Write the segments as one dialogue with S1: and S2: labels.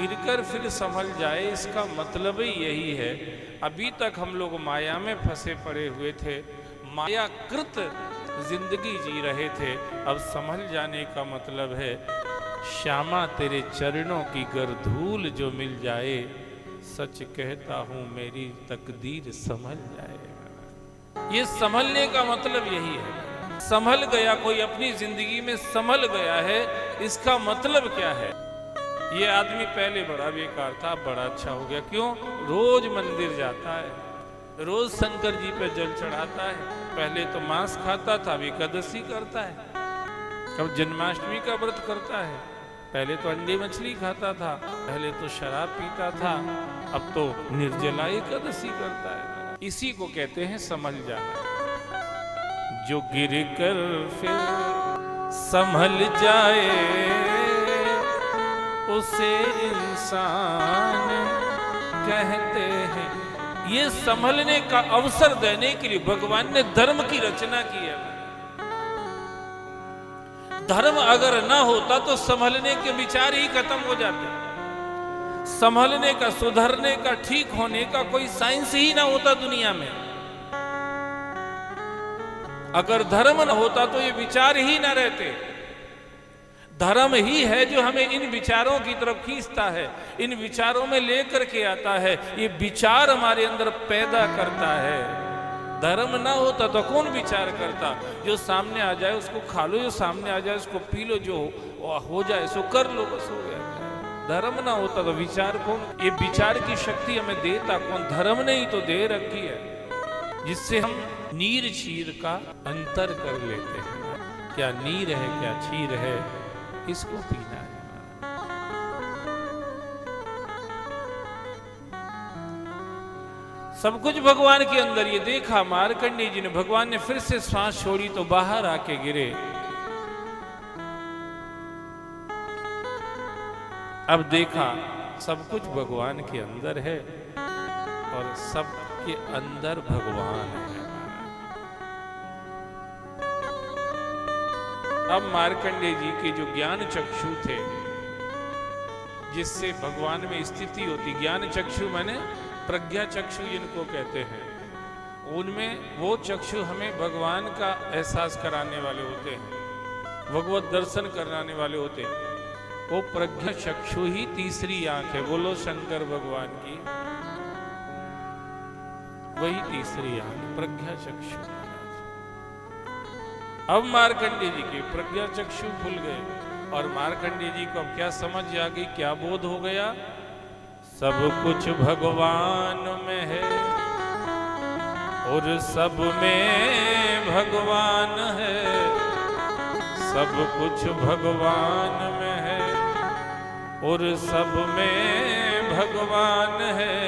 S1: गिरकर फिर संभल जाए, इसका मतलब ही यही है। अभी तक हम लोग माया में फंसे पड़े हुए थे, मायाकृत जिंदगी जी रहे थे। अब संभल जाने का मतलब है श्यामा तेरे चरणों की गर धूल जो मिल जाए, सच कहता हूं मेरी तकदीर संभल जाए। ये संभलने का मतलब यही है। संभल गया, कोई अपनी जिंदगी में संभल गया है, इसका मतलब क्या है? ये आदमी पहले बड़ा बेकार था, बड़ा अच्छा हो गया। क्यों? रोज मंदिर जाता है, रोज शंकर जी पे जल चढ़ाता है। पहले तो मांस खाता था, अब एकादशी करता है, अब जन्माष्टमी का व्रत करता है। पहले तो अंडे मछली खाता था, पहले तो शराब पीता था, अब तो निर्जला एकादशी करता है। इसी को कहते हैं संभल जाना। जो गिर कर फिर संभल जाए उसे इंसान कहते हैं। ये संभलने का अवसर देने के लिए भगवान ने धर्म की रचना की है। धर्म अगर ना होता तो संभलने के विचार ही खत्म हो जाते। संभलने का, सुधरने का, ठीक होने का कोई साइंस ही ना होता दुनिया में। अगर धर्म न होता तो ये विचार ही ना रहते। धर्म ही है जो हमें इन विचारों की तरफ खींचता है, इन विचारों में लेकर के आता है, ये विचार हमारे अंदर पैदा करता है। धर्म ना होता तो कौन विचार करता? जो सामने आ जाए उसको खा लो, जो सामने आ जाए उसको पी लो, जो हो जाए सो कर लो, बस हो गया। धर्म ना होता तो विचार कौन? ये विचार की शक्ति हमें देता कौन? धर्म ने ही तो दे रखी है, जिससे हम नीर चीर का अंतर कर लेते हैं। क्या नीर है, क्या चीर है, इसको पीना है। सब कुछ भगवान के अंदर। ये देखा मार्कंडेय जी ने, भगवान ने फिर से श्वास छोड़ी तो बाहर आके गिरे। अब देखा सब कुछ भगवान के अंदर है और सबके अंदर भगवान है। अब मार्कंडेय जी के जो ज्ञान चक्षु थे, जिससे भगवान में स्थिति होती, ज्ञान चक्षु माने प्रज्ञा चक्षु जिनको कहते हैं, उनमें वो चक्षु हमें भगवान का एहसास कराने वाले होते हैं, भगवत दर्शन कराने वाले होते हैं। वो प्रज्ञा चक्षु ही तीसरी आंख है। बोलो शंकर भगवान की, वही तीसरी आंख प्रज्ञा चक्षु। अब मार्कंडेय जी के प्रज्ञा चक्षु खुल गए और मार्कंडेय जी को अब क्या समझ आ गई, क्या बोध हो गया? सब कुछ भगवान में है और सब में भगवान है। सब कुछ भगवान में है और सब में भगवान है।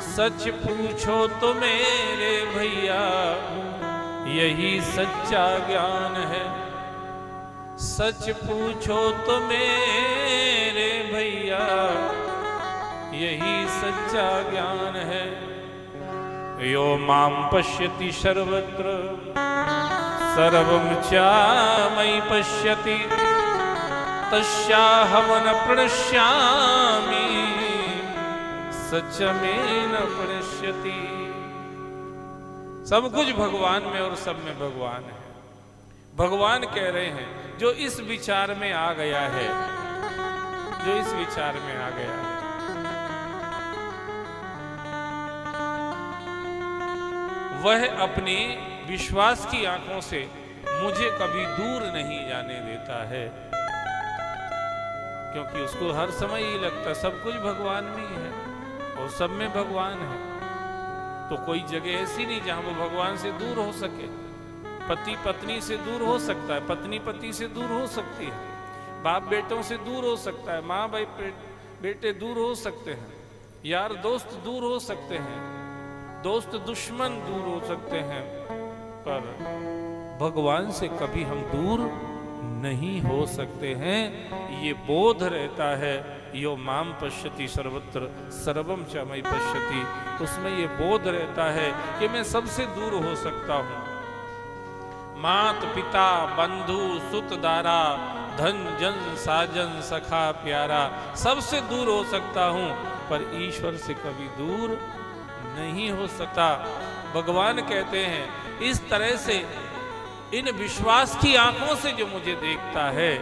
S1: सच पूछो तो मेरे भैया यही सच्चा ज्ञान है। सच पूछो तो मेरे भैया यही सच्चा ज्ञान है। यो मां पश्यति सर्वत्र सर्वं चामयि पश्यति तस्याहं न प्रणश्यामि सत्यमेन प्रणश्यति। सब कुछ भगवान में और सब में भगवान है। भगवान कह रहे हैं जो इस विचार में आ गया है, जो इस विचार में आ गया है, वह अपनी विश्वास की आंखों से मुझे कभी दूर नहीं जाने देता है, क्योंकि उसको हर समय ही लगता सब कुछ भगवान में ही है और सब में भगवान है। तो कोई जगह ऐसी नहीं जहां वो भगवान से दूर हो सके। पति पत्नी से दूर हो सकता है, पत्नी पति से दूर हो सकती है, बाप बेटों से दूर हो सकता है, माँ भाई बेटे दूर हो सकते हैं, यार दोस्त दूर हो सकते हैं, दोस्त दुश्मन दूर हो सकते हैं, पर भगवान से कभी हम दूर नहीं हो सकते हैं। ये बोध रहता है। यो माम पश्यति सर्वत्र सर्वम च मयि पश्यति, उसमें ये बोध रहता है कि मैं सबसे दूर हो सकता हूँ। मात पिता बंधु सुत दारा धन जन साजन सखा प्यारा, सबसे दूर हो सकता हूं पर ईश्वर से कभी दूर नहीं हो सकता। भगवान कहते हैं इस तरह से इन विश्वास की आंखों से जो मुझे देखता है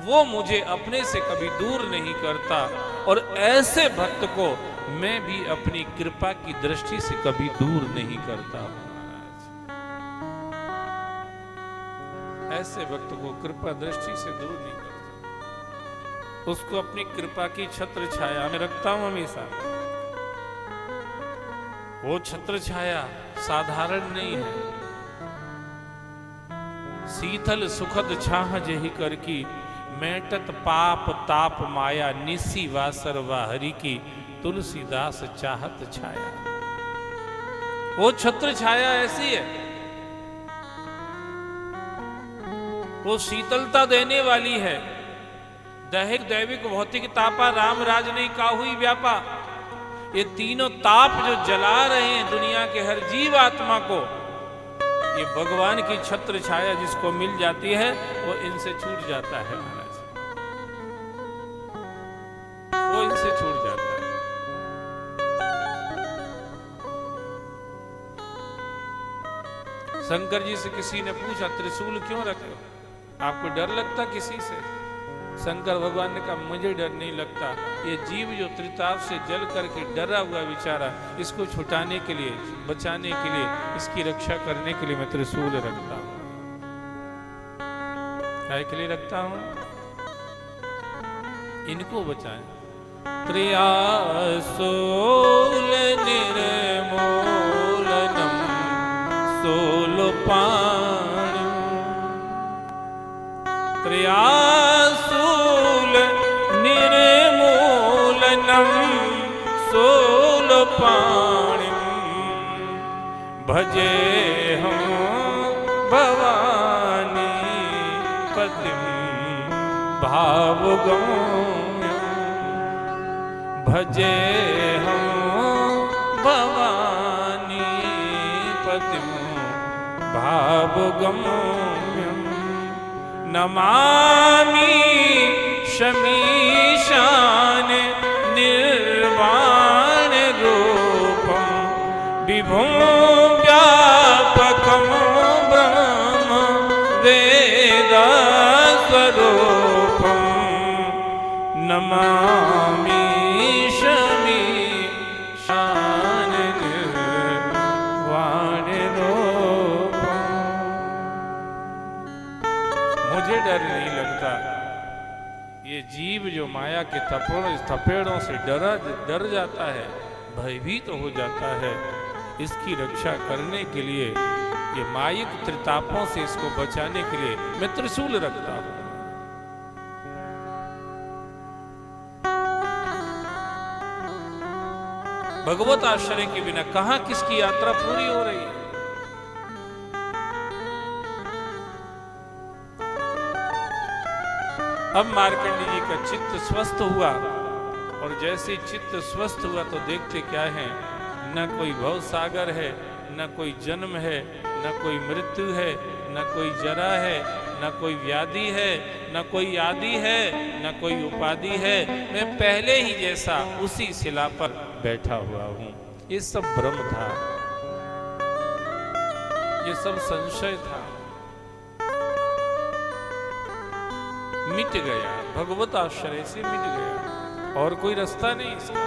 S1: वो मुझे अपने से कभी दूर नहीं करता, और ऐसे भक्त को मैं भी अपनी कृपा की दृष्टि से कभी दूर नहीं करता। ऐसे भक्त को कृपा दृष्टि से दूर नहीं करता, उसको अपनी कृपा की छत्र छाया में रखता हूं हमेशा। वो छत्र छाया साधारण नहीं है। शीतल सुखद छाह जही कर की, मेटत पाप ताप माया, निसी वासर वाहरी की, तुलसीदास चाहत छाया। वो छत्र छाया ऐसी है, वो शीतलता देने वाली है। दैहिक दैविक भौतिक तापा, राम राज नहीं काहुई व्यापा, ये तीनों ताप जो जला रहे हैं दुनिया के हर जीव आत्मा को, ये भगवान की छत्र छाया जिसको मिल जाती है वो इनसे छूट जाता है महाराज, वो इनसे छूट जाता है। शंकर जी से किसी ने पूछा त्रिशूल क्यों रखे हो, आपको डर लगता किसी से? शंकर भगवान ने कहा मुझे डर नहीं लगता, ये जीव जो त्रिताप से जल करके डरा हुआ बेचारा, इसको छुटाने के लिए, बचाने के लिए, इसकी रक्षा करने के लिए मैं त्रिशूल रखता हूं। काय के लिए रखता हूं? इनको बचाएं। त्रियासूल निर्मूलनम सोलपान, त्रियासूल निर्मूलनम सोलपाणिम, भजे हम भवानी पतिम भावगम्यम, भजे हम भवानी पतिम भावगम्यम, नमामि शमीशान निर्वाण रूपम, विभुं व्यापकं ब्रह्म वेद स्वरूपम, नमामि शमीशान निर्वाण रूपम। मुझे डर नहीं लगता, ये जीव जो माया के थपेड़ों से डर जाता है, भयभीत तो हो जाता है, इसकी रक्षा करने के लिए, ये मायिक त्रितापों से इसको बचाने के लिए मैं त्रिशूल रखता हूं। भगवत आश्रय के बिना कहां किसकी यात्रा पूरी हो रही है? अब मार्कंडेय जी का चित्त स्वस्थ हुआ, और जैसे चित्त स्वस्थ हुआ तो देखते क्या है, न कोई भव सागर है, न कोई जन्म है, न कोई मृत्यु है, न कोई जरा है, न कोई व्याधि है, न कोई आदि है, न कोई उपाधि है। मैं पहले ही जैसा उसी शिला पर बैठा हुआ हूं। ये सब भ्रम था, ये सब संशय था, मिट गया, भगवत आश्रय से मिट गया, और कोई रास्ता नहीं इसका।